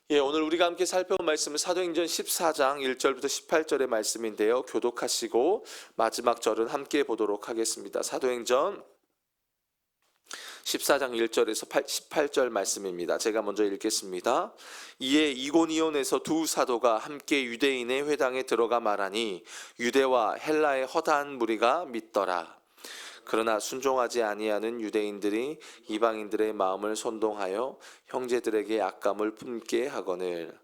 오늘 우리가 함께 살펴본 말씀은 사도행전 14장 1절부터 18절의 말씀인데요. 교독하시고 마지막 절은 함께 보도록 하겠습니다. 사도행전 14장 1절에서 18절 말씀입니다. 제가 먼저 읽겠습니다. 이에 이고니온에서 두 사도가 함께 유대인의 회당에 들어가 말하니 유대와 헬라의 허다한 무리가 믿더라. 그러나 순종하지 아니하는 유대인들이 이방인들의 마음을 선동하여 형제들에게 악감을 품게 하거늘.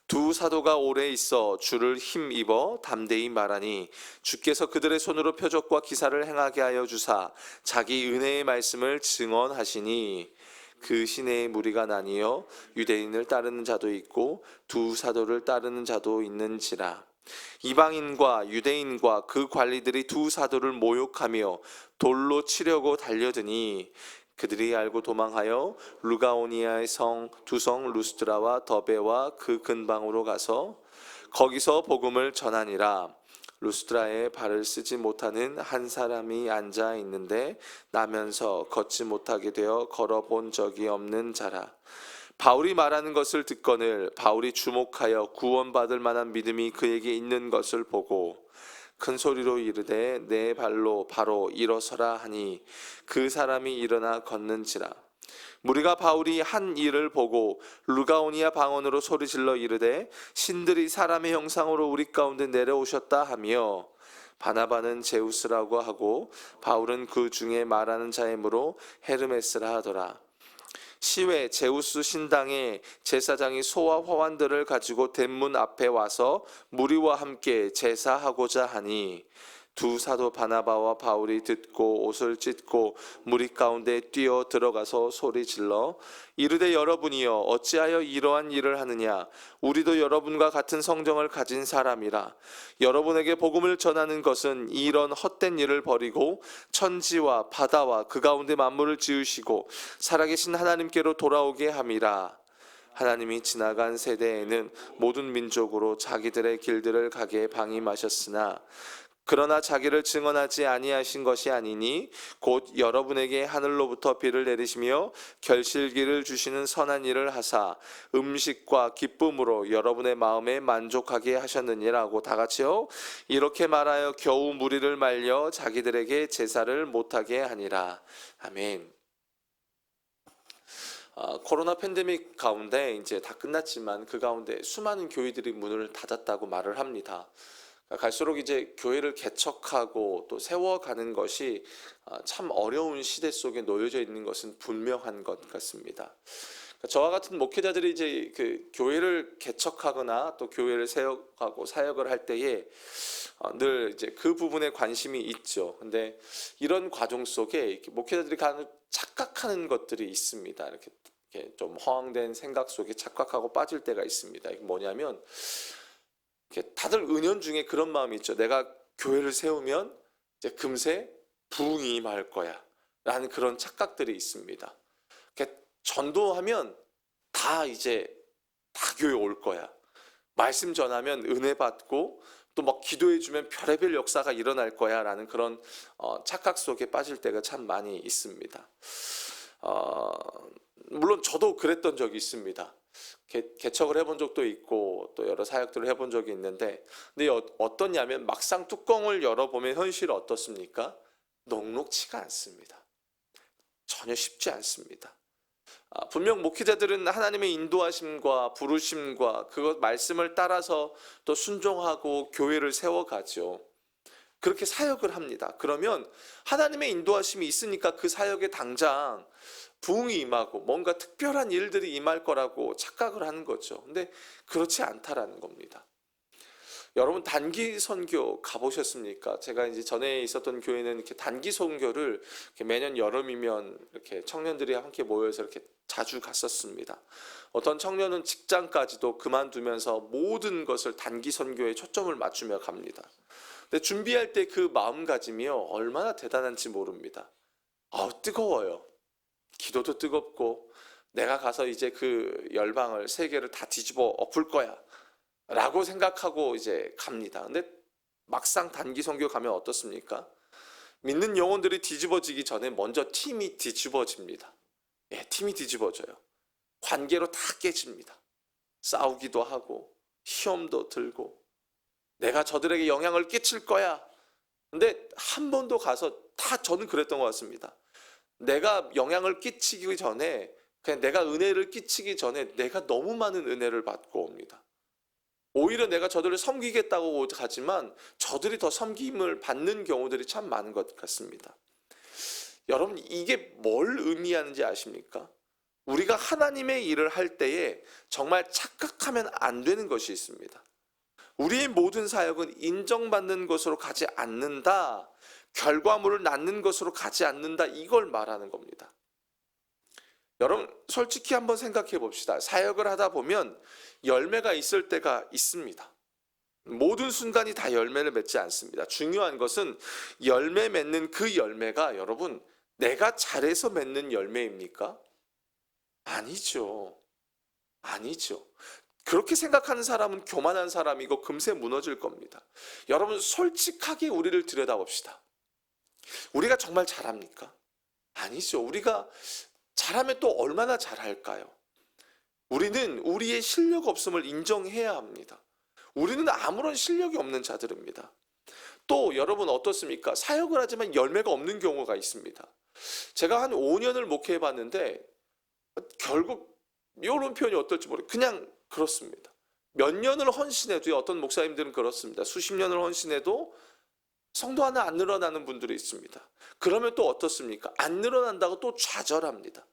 두 사도가 오래 있어 주를 힘입어 담대히 말하니 주께서 그들의 손으로 표적과 기사를 행하게 하여 주사 자기 은혜의 말씀을 증언하시니 그 시내의 무리가 나뉘어 유대인을 따르는 자도 있고 두 사도를 따르는 자도 있는지라. 이방인과 유대인과 그 관리들이 두 사도를 모욕하며 돌로 치려고 달려드니 그들이 알고 도망하여 루가오니아의 두 성 루스드라와 더베와 그 근방으로 가서 거기서 복음을 전하니라. 루스드라에 발을 쓰지 못하는 한 사람이 앉아 있는데 나면서 걷지 못하게 되어 걸어본 적이 없는 자라. 바울이 말하는 것을 듣거늘 바울이 주목하여 구원받을 만한 믿음이 그에게 있는 것을 보고 큰 소리로 이르되 내 발로 바로 일어서라 하니 그 사람이 일어나 걷는지라. 무리가 바울이 한 일을 보고 루가오니아 방언으로 소리질러 이르되 신들이 사람의 형상으로 우리 가운데 내려오셨다 하며 바나바는 제우스라고 하고 바울은 그 중에 말하는 자이므로 헤르메스라 하더라. 시외 제우스 신당의 제사장이 소와 화환들을 가지고 대문 앞에 와서 무리와 함께 제사하고자 하니 두 사도 바나바와 바울이 듣고 옷을 찢고 무리 가운데 뛰어 들어가서 소리질러 이르되 여러분이여 어찌하여 이러한 일을 하느냐. 우리도 여러분과 같은 성정을 가진 사람이라. 여러분에게 복음을 전하는 것은 이런 헛된 일을 버리고 천지와 바다와 그 가운데 만물을 지으시고 살아계신 하나님께로 돌아오게 함이라. 하나님이 지나간 세대에는 모든 민족으로 자기들의 길들을 가게 방임하셨으나 그러나 자기를 증언하지 아니하신 것이 아니니 곧 여러분에게 하늘로부터 비를 내리시며 결실기를 주시는 선한 일을 하사 음식과 기쁨으로 여러분의 마음에 만족하게 하셨느니라고. 다 같이요. 이렇게 말하여 겨우 무리를 말려 자기들에게 제사를 못하게 하니라. 아멘. 코로나 팬데믹 가운데 이제 다 끝났지만 그 가운데 수많은 교회들이 문을 닫았다고 말을 합니다. 갈수록 이제 교회를 개척하고 또 세워가는 것이 참 어려운 시대 속에 놓여져 있는 것은 분명한 것 같습니다. 저와 같은 목회자들이 이제 그 교회를 개척하거나 또 교회를 세워가고 사역을 할 때에 늘 이제 그 부분에 관심이 있죠. 근데 이런 과정 속에 목회자들이 착각하는 것들이 있습니다. 이렇게 좀 허황된 생각 속에 착각하고 빠질 때가 있습니다. 이게 뭐냐면 다들 은연중에 그런 마음이 있죠. 내가 교회를 세우면 이제 금세 부흥이 임할 거야 라는 그런 착각들이 있습니다. 전도하면 다 교회 올 거야. 말씀 전하면 은혜 받고 또 막 기도해주면 별의별 역사가 일어날 거야 라는 그런 착각 속에 빠질 때가 참 많이 있습니다. 물론 저도 그랬던 적이 있습니다. 개척을 해본 적도 있고 또 여러 사역들을 해본 적이 있는데 근데 어떠냐면 막상 뚜껑을 열어보면 현실이 어떻습니까? 녹록치가 않습니다. 전혀 쉽지 않습니다. 분명 목회자들은 하나님의 인도하심과 부르심과 그것 말씀을 따라서 또 순종하고 교회를 세워가죠. 그렇게 사역을 합니다. 그러면 하나님의 인도하심이 있으니까 그 사역에 당장 부흥이 임하고 뭔가 특별한 일들이 임할 거라고 착각을 하는 거죠. 근데 그렇지 않다라는 겁니다. 여러분 단기 선교 가보셨습니까? 제가 이제 전에 있었던 교회는 이렇게 단기 선교를 이렇게 매년 여름이면 이렇게 청년들이 함께 모여서 이렇게 자주 갔었습니다. 어떤 청년은 직장까지도 그만두면서 모든 것을 단기 선교에 초점을 맞추며 갑니다. 근데 준비할 때 그 마음가짐이요 얼마나 대단한지 모릅니다. 뜨거워요. 기도도 뜨겁고 내가 가서 이제 그 열방을 세계를 다 뒤집어 엎을 거야 라고 생각하고 이제 갑니다. 근데 막상 단기 선교 가면 어떻습니까? 믿는 영혼들이 뒤집어지기 전에 먼저 팀이 뒤집어집니다. 팀이 뒤집어져요. 관계로 다 깨집니다. 싸우기도 하고 시험도 들고 내가 저들에게 영향을 끼칠 거야. 근데 한 번도 가서 다 저는 그랬던 것 같습니다. 내가 영향을 끼치기 전에 그냥 내가 은혜를 끼치기 전에 내가 너무 많은 은혜를 받고 옵니다. 오히려 내가 저들을 섬기겠다고 가지만 저들이 더 섬김을 받는 경우들이 참 많은 것 같습니다. 여러분 이게 뭘 의미하는지 아십니까? 우리가 하나님의 일을 할 때에 정말 착각하면 안 되는 것이 있습니다. 우리의 모든 사역은 인정받는 것으로 가지 않는다. 결과물을 낳는 것으로 가지 않는다. 이걸 말하는 겁니다. 여러분 솔직히 한번 생각해 봅시다. 사역을 하다 보면 열매가 있을 때가 있습니다. 모든 순간이 다 열매를 맺지 않습니다. 중요한 것은 열매 맺는 그 열매가 여러분 내가 잘해서 맺는 열매입니까? 아니죠. 아니죠. 그렇게 생각하는 사람은 교만한 사람이고 금세 무너질 겁니다. 여러분 솔직하게 우리를 들여다봅시다. 우리가 정말 잘합니까? 아니죠. 우리가 잘하면 또 얼마나 잘할까요? 우리는 우리의 실력 없음을 인정해야 합니다. 우리는 아무런 실력이 없는 자들입니다. 또 여러분 어떻습니까? 사역을 하지만 열매가 없는 경우가 있습니다. 제가 한 5년을 목회해 봤는데 결국 이런 표현이 어떨지 모르겠어요. 그냥 그렇습니다. 몇 년을 헌신해도요. 어떤 목사님들은 그렇습니다. 수십 년을 헌신해도 성도 하나 안 늘어나는 분들이 있습니다. 그러면 또 어떻습니까? 안 늘어난다고 또 좌절합니다.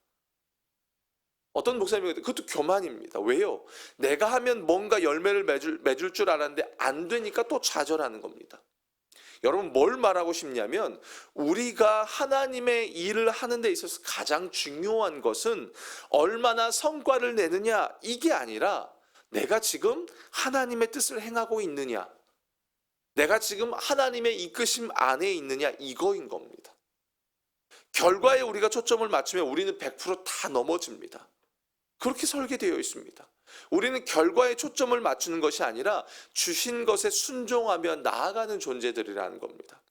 어떤 목사님이 그것도 교만입니다. 왜요? 내가 하면 뭔가 열매를 맺을 줄 알았는데 안 되니까 또 좌절하는 겁니다. 여러분 뭘 말하고 싶냐면 우리가 하나님의 일을 하는 데 있어서 가장 중요한 것은 얼마나 성과를 내느냐 이게 아니라 내가 지금 하나님의 뜻을 행하고 있느냐, 내가 지금 하나님의 이끄심 안에 있느냐 이거인 겁니다. 결과에 우리가 초점을 맞추면 우리는 100% 넘어집니다. 그렇게 설계되어 있습니다. 우리는 결과에 초점을 맞추는 것이 아니라 주신 것에 순종하며 나아가는 존재들이라는 겁니다.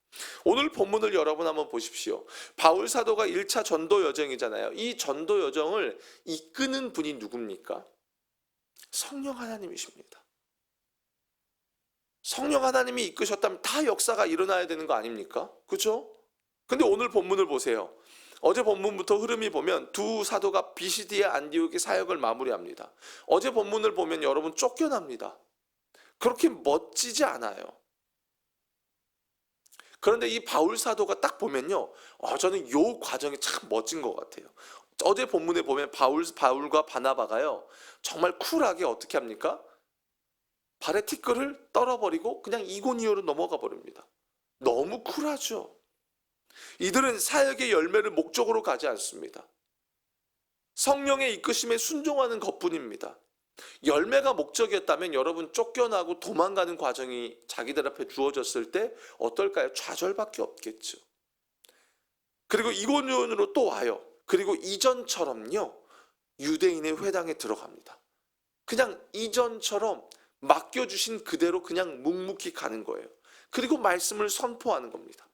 오늘 본문을 여러분 한번 보십시오. 바울 사도가 1차 전도 여정이잖아요. 이 전도 여정을 이끄는 분이 누굽니까? 성령 하나님이십니다. 성령 하나님이 이끄셨다면 다 역사가 일어나야 되는 거 아닙니까? 그렇죠? 근데 오늘 본문을 보세요. 어제 본문부터 흐름이 보면 두 사도가 비시디의 안디옥의 사역을 마무리합니다. 어제 본문을 보면 여러분 쫓겨납니다. 그렇게 멋지지 않아요. 그런데 이 바울 사도가 딱 보면요, 저는 이 과정이 참 멋진 것 같아요. 어제 본문에 보면 바울과 바나바가요 정말 쿨하게 어떻게 합니까? 발에 티끌을 떨어버리고 그냥 이고니오로 넘어가 버립니다. 너무 쿨하죠. 이들은 사역의 열매를 목적으로 가지 않습니다. 성령의 이끄심에 순종하는 것뿐입니다. 열매가 목적이었다면 여러분 쫓겨나고 도망가는 과정이 자기들 앞에 주어졌을 때 어떨까요? 좌절밖에 없겠죠. 그리고 이고니온으로 또 와요. 그리고 이전처럼요 유대인의 회당에 들어갑니다. 그냥 이전처럼 맡겨주신 그대로 그냥 묵묵히 가는 거예요. 그리고 말씀을 선포하는 겁니다.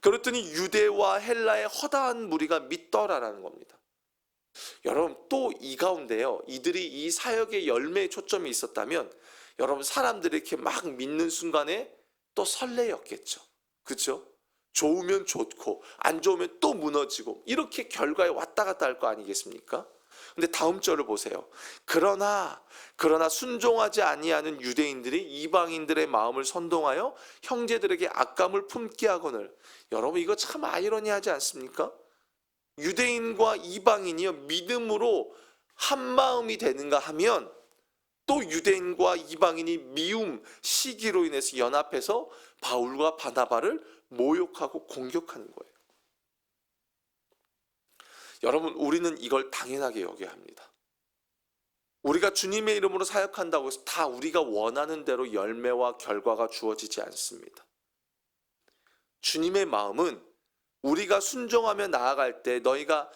그랬더니 유대와 헬라의 허다한 무리가 믿더라라는 겁니다. 여러분 또 이 가운데요 이들이 이 사역의 열매에 초점이 있었다면 여러분 사람들이 이렇게 막 믿는 순간에 또 설레였겠죠. 그렇죠? 좋으면 좋고 안 좋으면 또 무너지고 이렇게 결과에 왔다 갔다 할 거 아니겠습니까? 근데 다음 절을 보세요. 그러나 순종하지 아니하는 유대인들이 이방인들의 마음을 선동하여 형제들에게 악감을 품게 하거늘. 여러분 이거 참 아이러니하지 않습니까? 유대인과 이방인이요 믿음으로 한 마음이 되는가 하면 또 유대인과 이방인이 미움, 시기로 인해서 연합해서 바울과 바나바를 모욕하고 공격하는 거예요. 여러분 우리는 이걸 당연하게 여겨야 합니다. 우리가 주님의 이름으로 사역한다고 해서 다 우리가 원하는 대로 열매와 결과가 주어지지 않습니다. 주님의 마음은 우리가 순종하며 나아갈 때 너희가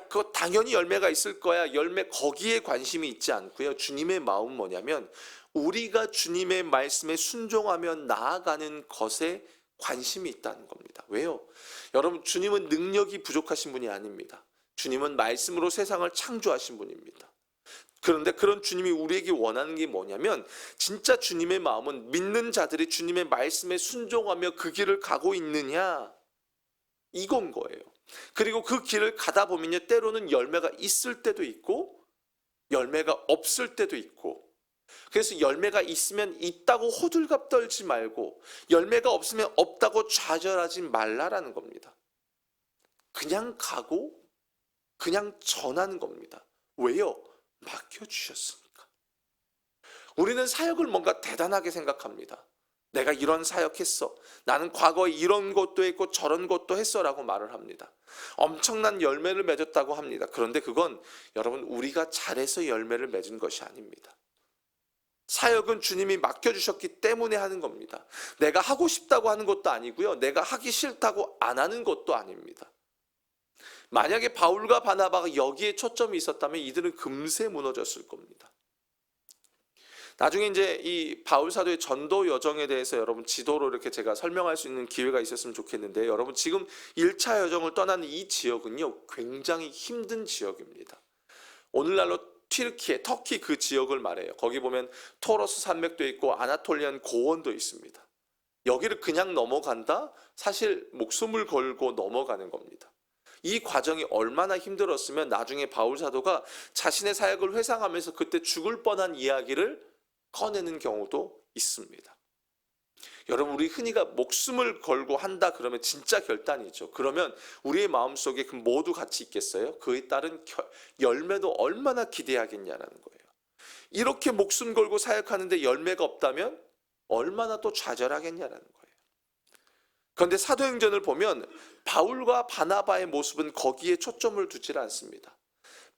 그거 당연히 열매가 있을 거야. 열매 거기에 관심이 있지 않고요. 주님의 마음은 뭐냐면 우리가 주님의 말씀에 순종하며 나아가는 것에 관심이 있다는 겁니다. 왜요? 여러분 주님은 능력이 부족하신 분이 아닙니다. 주님은 말씀으로 세상을 창조하신 분입니다. 그런데 그런 주님이 우리에게 원하는 게 뭐냐면 진짜 주님의 마음은 믿는 자들이 주님의 말씀에 순종하며 그 길을 가고 있느냐, 이건 거예요. 그리고 그 길을 가다 보면요, 때로는 열매가 있을 때도 있고 열매가 없을 때도 있고, 그래서 열매가 있으면 있다고 호들갑 떨지 말고 열매가 없으면 없다고 좌절하지 말라라는 겁니다. 그냥 가고 그냥 전하는 겁니다. 왜요? 맡겨주셨으니까. 우리는 사역을 뭔가 대단하게 생각합니다. 내가 이런 사역했어. 나는 과거에 이런 것도 했고 저런 것도 했어 라고 말을 합니다. 엄청난 열매를 맺었다고 합니다. 그런데 그건 여러분, 우리가 잘해서 열매를 맺은 것이 아닙니다. 사역은 주님이 맡겨주셨기 때문에 하는 겁니다. 내가 하고 싶다고 하는 것도 아니고요, 내가 하기 싫다고 안 하는 것도 아닙니다. 만약에 바울과 바나바가 여기에 초점이 있었다면 이들은 금세 무너졌을 겁니다. 나중에 이제 이 바울 사도의 전도 여정에 대해서 여러분 지도로 이렇게 제가 설명할 수 있는 기회가 있었으면 좋겠는데, 여러분 지금 1차 여정을 떠나는 이 지역은요, 굉장히 힘든 지역입니다. 오늘날로 튀르키예, 터키 그 지역을 말해요. 거기 보면 토러스 산맥도 있고 아나톨리안 고원도 있습니다. 여기를 그냥 넘어간다? 사실 목숨을 걸고 넘어가는 겁니다. 이 과정이 얼마나 힘들었으면 나중에 바울 사도가 자신의 사역을 회상하면서 그때 죽을 뻔한 이야기를 꺼내는 경우도 있습니다. 여러분, 우리 흔히가 목숨을 걸고 한다 그러면 진짜 결단이죠. 그러면 우리의 마음속에 그 모두 같이 있겠어요? 그에 따른 열매도 얼마나 기대하겠냐라는 거예요. 이렇게 목숨 걸고 사역하는데 열매가 없다면 얼마나 또 좌절하겠냐라는 거예요. 그런데 사도행전을 보면 바울과 바나바의 모습은 거기에 초점을 두질 않습니다.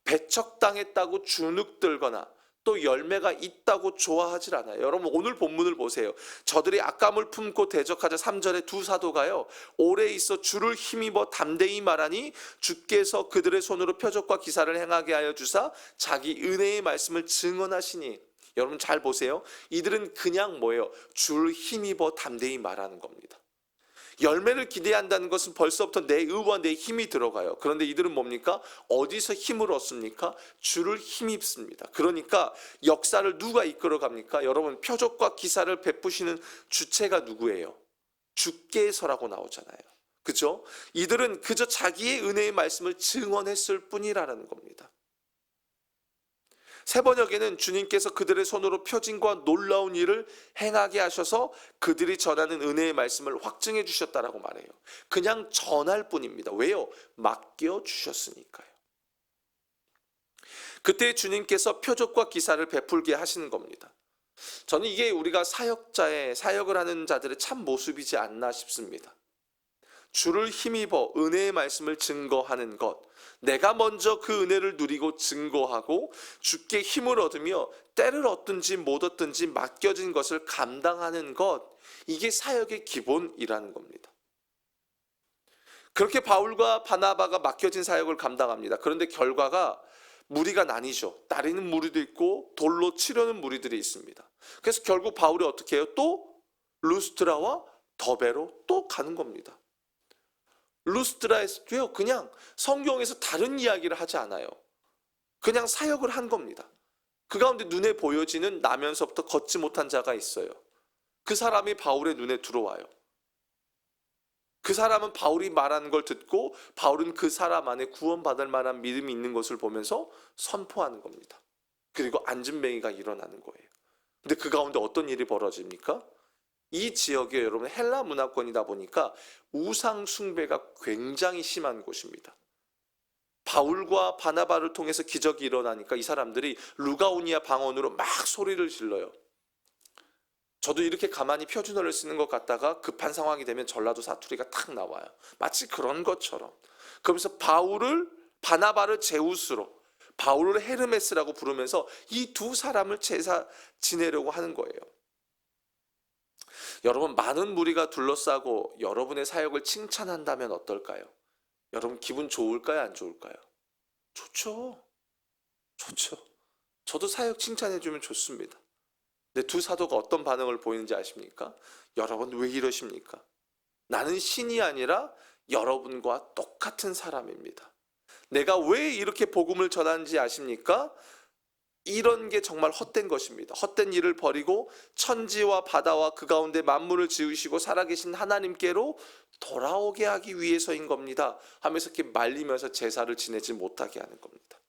배척당했다고 주눅들거나 또 열매가 있다고 좋아하질 않아요. 여러분, 오늘 본문을 보세요. 저들이 악감을 품고 대적하자 3절에 두 사도가요, 오래 있어 주를 힘입어 담대히 말하니 주께서 그들의 손으로 표적과 기사를 행하게 하여 주사 자기 은혜의 말씀을 증언하시니. 여러분 잘 보세요. 이들은 그냥 뭐예요? 주를 힘입어 담대히 말하는 겁니다. 열매를 기대한다는 것은 벌써부터 내 의와 내 힘이 들어가요. 그런데 이들은 뭡니까? 어디서 힘을 얻습니까? 주를 힘입습니다. 그러니까 역사를 누가 이끌어 갑니까? 여러분, 표적과 기사를 베푸시는 주체가 누구예요? 주께서라고 나오잖아요. 그죠? 이들은 그저 자기의 은혜의 말씀을 증언했을 뿐이라는 겁니다. 세 번역에는 주님께서 그들의 손으로 표징과 놀라운 일을 행하게 하셔서 그들이 전하는 은혜의 말씀을 확증해 주셨다라고 말해요. 그냥 전할 뿐입니다. 왜요? 맡겨 주셨으니까요. 그때 주님께서 표적과 기사를 베풀게 하시는 겁니다. 저는 이게 우리가 사역을 하는 자들의 참 모습이지 않나 싶습니다. 주를 힘입어 은혜의 말씀을 증거하는 것, 내가 먼저 그 은혜를 누리고 증거하고 주께 힘을 얻으며 때를 얻든지 못 얻든지 맡겨진 것을 감당하는 것, 이게 사역의 기본이라는 겁니다. 그렇게 바울과 바나바가 맡겨진 사역을 감당합니다. 그런데 결과가 무리가 나뉘죠. 따르는 무리도 있고 돌로 치려는 무리들이 있습니다. 그래서 결국 바울이 어떻게 해요? 또 루스트라와 더베로 또 가는 겁니다. 루스트라에서도요, 그냥 성경에서 다른 이야기를 하지 않아요. 그냥 사역을 한 겁니다. 그 가운데 눈에 보여지는 나면서부터 걷지 못한 자가 있어요. 그 사람이 바울의 눈에 들어와요. 그 사람은 바울이 말하는 걸 듣고 바울은 그 사람 안에 구원받을 만한 믿음이 있는 것을 보면서 선포하는 겁니다. 그리고 안진뱅이가 일어나는 거예요. 근데 그 가운데 어떤 일이 벌어집니까? 이 지역에 여러분 헬라 문화권이다 보니까 우상 숭배가 굉장히 심한 곳입니다. 바울과 바나바를 통해서 기적이 일어나니까 이 사람들이 루가오니아 방언으로 막 소리를 질러요. 저도 이렇게 가만히 표준어를 쓰는 것 같다가 급한 상황이 되면 전라도 사투리가 탁 나와요. 마치 그런 것처럼. 그러면서 바나바를 제우스로, 바울을 헤르메스라고 부르면서 이 두 사람을 제사 지내려고 하는 거예요. 여러분, 많은 무리가 둘러싸고 여러분의 사역을 칭찬한다면 어떨까요? 여러분 기분 좋을까요? 안 좋을까요? 좋죠. 좋죠. 저도 사역 칭찬해주면 좋습니다. 근데 두 사도가 어떤 반응을 보이는지 아십니까? 여러분 왜 이러십니까? 나는 신이 아니라 여러분과 똑같은 사람입니다. 내가 왜 이렇게 복음을 전하는지 아십니까? 이런 게 정말 헛된 것입니다. 헛된 일을 버리고 천지와 바다와 그 가운데 만물을 지으시고 살아계신 하나님께로 돌아오게 하기 위해서인 겁니다 하면서 이렇게 말리면서 제사를 지내지 못하게 하는 겁니다.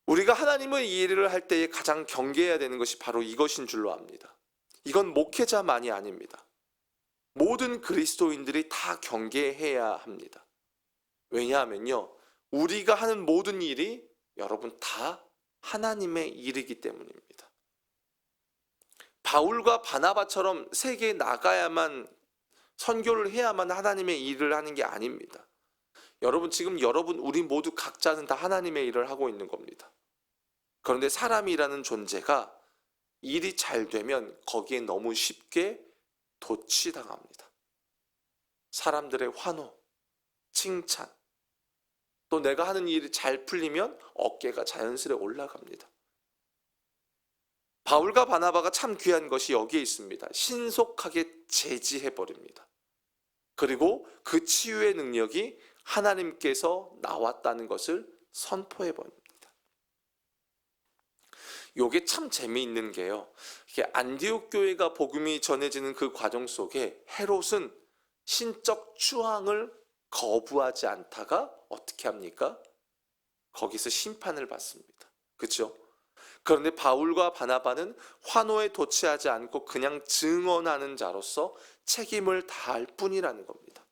우리가 하나님의 이 일을 할 때에 가장 경계해야 되는 것이 바로 이것인 줄로 압니다. 이건 목회자만이 아닙니다. 모든 그리스도인들이 다 경계해야 합니다. 왜냐하면요, 우리가 하는 모든 일이 여러분 다 하나님의 일이기 때문입니다. 바울과 바나바처럼 세계에 나가야만, 선교를 해야만 하나님의 일을 하는 게 아닙니다. 여러분, 지금 우리 모두 각자는 다 하나님의 일을 하고 있는 겁니다. 그런데 사람이라는 존재가 일이 잘 되면 거기에 너무 쉽게 도취당합니다. 사람들의 환호, 칭찬, 또 내가 하는 일이 잘 풀리면 어깨가 자연스레 올라갑니다. 바울과 바나바가 참 귀한 것이 여기에 있습니다. 신속하게 제지해버립니다. 그리고 그 치유의 능력이 하나님께서 나왔다는 것을 선포해버립니다. 요게 참 재미있는 게요, 이게 안디옥 교회가 복음이 전해지는 그 과정 속에 헤롯은 신적 추앙을 거부하지 않다가 어떻게 합니까? 거기서 심판을 받습니다. 그렇죠? 그런데 바울과 바나바는 환호에 도취하지 않고 그냥 증언하는 자로서 책임을 다할 뿐이라는 겁니다.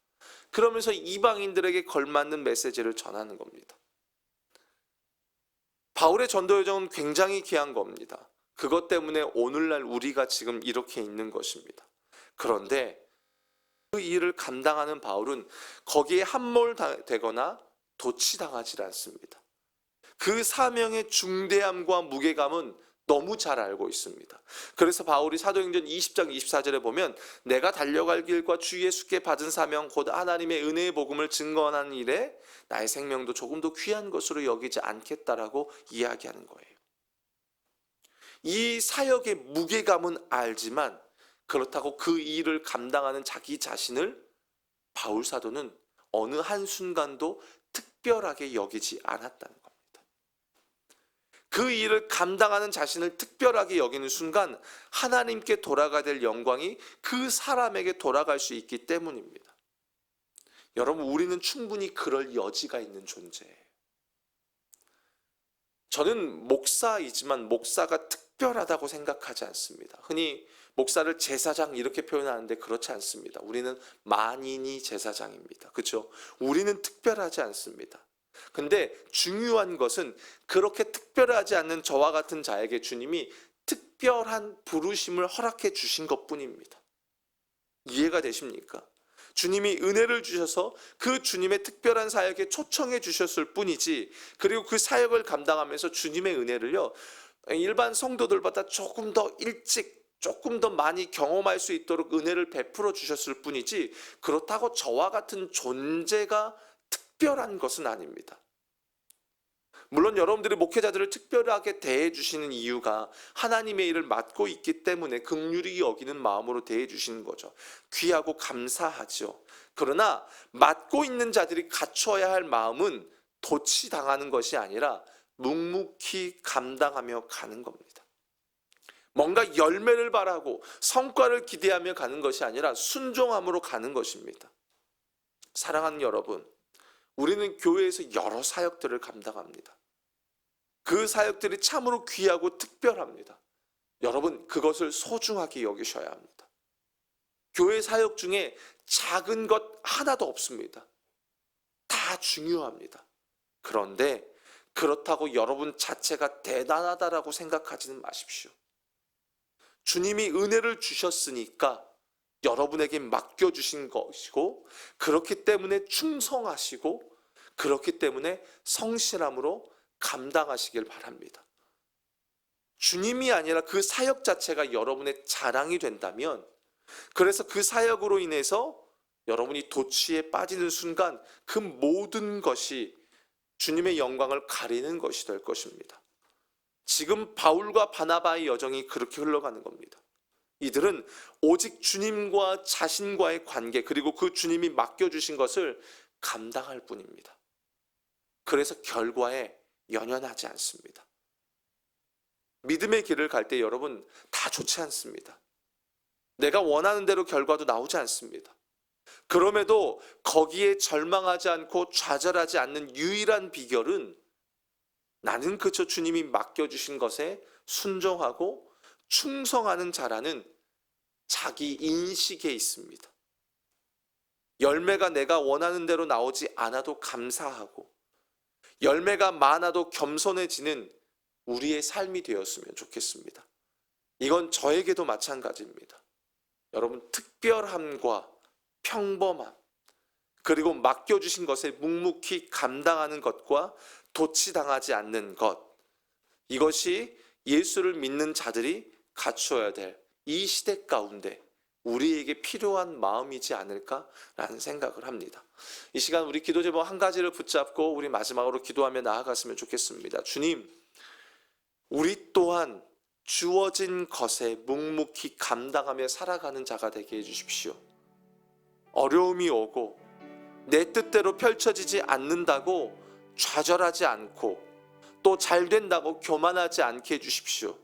그러면서 이방인들에게 걸맞는 메시지를 전하는 겁니다. 바울의 전도 여정은 굉장히 귀한 겁니다. 그것 때문에 오늘날 우리가 지금 이렇게 있는 것입니다. 그런데 그 일을 감당하는 바울은 거기에 함몰되거나 도취당하지 않습니다. 그 사명의 중대함과 무게감은 너무 잘 알고 있습니다. 그래서 바울이 사도행전 20장 24절에 보면 내가 달려갈 길과 주 예수께 받은 사명 곧 하나님의 은혜의 복음을 증거하는 일에 나의 생명도 조금 더 귀한 것으로 여기지 않겠다라고 이야기하는 거예요. 이 사역의 무게감은 알지만 그렇다고 그 일을 감당하는 자기 자신을 바울 사도는 어느 한순간도 특별하게 여기지 않았다는 겁니다. 그 일을 감당하는 자신을 특별하게 여기는 순간 하나님께 돌아가야 될 영광이 그 사람에게 돌아갈 수 있기 때문입니다. 여러분, 우리는 충분히 그럴 여지가 있는 존재예요. 저는 목사이지만 목사가 특별하다고 생각하지 않습니다. 흔히 목사를 제사장 이렇게 표현하는데 그렇지 않습니다. 우리는 만인이 제사장입니다. 그렇죠? 우리는 특별하지 않습니다. 근데 중요한 것은 그렇게 특별하지 않는 저와 같은 자에게 주님이 특별한 부르심을 허락해 주신 것뿐입니다. 이해가 되십니까? 주님이 은혜를 주셔서 그 주님의 특별한 사역에 초청해 주셨을 뿐이지, 그리고 그 사역을 감당하면서 주님의 은혜를요, 일반 성도들보다 조금 더 일찍, 조금 더 많이 경험할 수 있도록 은혜를 베풀어 주셨을 뿐이지, 그렇다고 저와 같은 존재가 특별한 것은 아닙니다. 물론 여러분들이 목회자들을 특별하게 대해 주시는 이유가 하나님의 일을 맡고 있기 때문에 긍휼히 여기는 마음으로 대해 주시는 거죠. 귀하고 감사하죠. 그러나 맡고 있는 자들이 갖춰야 할 마음은 도취당하는 것이 아니라 묵묵히 감당하며 가는 겁니다. 뭔가 열매를 바라고 성과를 기대하며 가는 것이 아니라 순종함으로 가는 것입니다. 사랑하는 여러분, 우리는 교회에서 여러 사역들을 감당합니다. 그 사역들이 참으로 귀하고 특별합니다. 여러분, 그것을 소중하게 여기셔야 합니다. 교회 사역 중에 작은 것 하나도 없습니다. 다 중요합니다. 그런데 그렇다고 여러분 자체가 대단하다라고 생각하지는 마십시오. 주님이 은혜를 주셨으니까 여러분에게 맡겨주신 것이고, 그렇기 때문에 충성하시고, 그렇기 때문에 성실함으로 감당하시길 바랍니다. 주님이 아니라 그 사역 자체가 여러분의 자랑이 된다면, 그래서 그 사역으로 인해서 여러분이 도취에 빠지는 순간 그 모든 것이 주님의 영광을 가리는 것이 될 것입니다. 지금 바울과 바나바의 여정이 그렇게 흘러가는 겁니다. 이들은 오직 주님과 자신과의 관계, 그리고 그 주님이 맡겨주신 것을 감당할 뿐입니다. 그래서 결과에 연연하지 않습니다. 믿음의 길을 갈 때 여러분 다 좋지 않습니다. 내가 원하는 대로 결과도 나오지 않습니다. 그럼에도 거기에 절망하지 않고 좌절하지 않는 유일한 비결은 나는 그저 주님이 맡겨주신 것에 순종하고 충성하는 자라는 자기 인식에 있습니다. 열매가 내가 원하는 대로 나오지 않아도 감사하고 열매가 많아도 겸손해지는 우리의 삶이 되었으면 좋겠습니다. 이건 저에게도 마찬가지입니다. 여러분, 특별함과 평범함, 그리고 맡겨주신 것에 묵묵히 감당하는 것과 도치당하지 않는 것, 이것이 예수를 믿는 자들이 갖추어야 될 이 시대 가운데 우리에게 필요한 마음이지 않을까라는 생각을 합니다. 이 시간 우리 기도 제목 한 가지를 붙잡고 우리 마지막으로 기도하며 나아갔으면 좋겠습니다. 주님, 우리 또한 주어진 것에 묵묵히 감당하며 살아가는 자가 되게 해주십시오. 어려움이 오고 내 뜻대로 펼쳐지지 않는다고 좌절하지 않고 또 잘 된다고 교만하지 않게 해주십시오.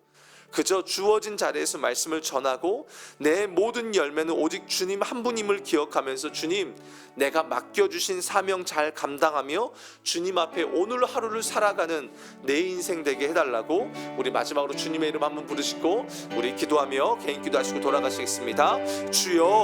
그저 주어진 자리에서 말씀을 전하고 내 모든 열매는 오직 주님 한 분임을 기억하면서 주님, 내가 맡겨주신 사명 잘 감당하며 주님 앞에 오늘 하루를 살아가는 내 인생 되게 해달라고 우리 마지막으로 주님의 이름 한번 부르시고 우리 기도하며 개인 기도하시고 돌아가시겠습니다. 주여